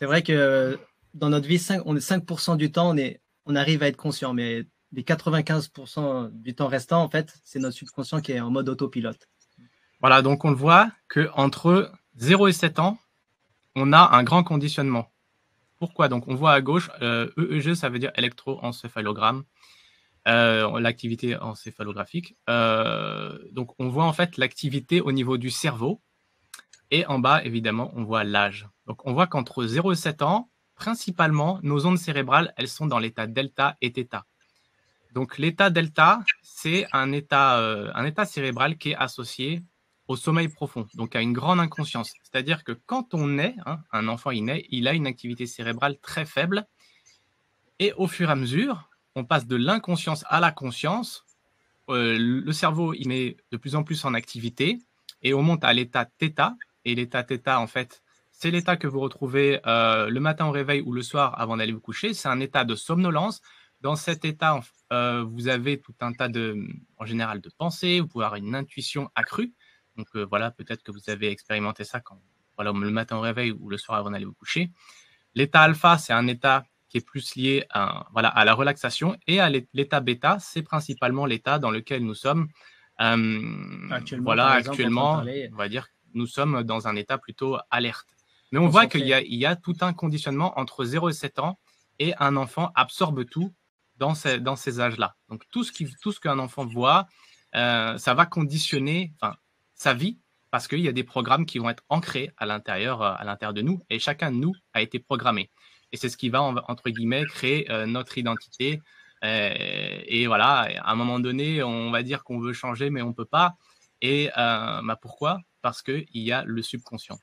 C'est vrai que dans notre vie, on est 5% du temps, on arrive à être conscient, mais les 95% du temps restant, en fait, c'est notre subconscient qui est en mode autopilote. Voilà, donc on le voit qu'entre 0 et 7 ans, on a un grand conditionnement. Pourquoi? Donc on voit à gauche, EEG, ça veut dire électroencéphalogramme, l'activité encéphalographique. Donc on voit en fait l'activité au niveau du cerveau. Et en bas, évidemment, on voit l'âge. Donc on voit qu'entre 0 et 7 ans, principalement, nos ondes cérébrales, elles sont dans l'état delta et theta. Donc l'état delta, c'est un état cérébral qui est associé au sommeil profond, donc à une grande inconscience. C'est-à-dire que quand on naît, un enfant il naît, il a une activité cérébrale très faible, et au fur et à mesure, on passe de l'inconscience à la conscience, le cerveau il met de plus en plus en activité, et on monte à l'état θ, et l'état θ, en fait, c'est l'état que vous retrouvez le matin au réveil ou le soir avant d'aller vous coucher. C'est un état de somnolence. Dans cet état, vous avez tout un tas en général, de pensées. Vous pouvez avoir une intuition accrue. Donc voilà, peut-être que vous avez expérimenté ça voilà, le matin au réveil ou le soir avant d'aller vous coucher. L'état alpha, c'est un état qui est plus lié voilà, à la relaxation. Et à l'état bêta, c'est principalement l'état dans lequel nous sommes Actuellement, voilà, par exemple, en train de actuellement, parler. on va dire que nous sommes dans un état plutôt alerte. Mais on voit qu'il Concentré. y a tout un conditionnement entre 0 et 7 ans, et un enfant absorbe tout dans ces âges-là. Donc tout ce qu'un enfant voit, ça va conditionner sa vie, parce qu'il y a des programmes qui vont être ancrés à l'intérieur de nous, et chacun de nous a été programmé. Et c'est ce qui va, entre guillemets, créer notre identité. Et voilà, à un moment donné, on va dire qu'on veut changer, mais on ne peut pas. Et pourquoi? Parce qu'il y a le subconscient.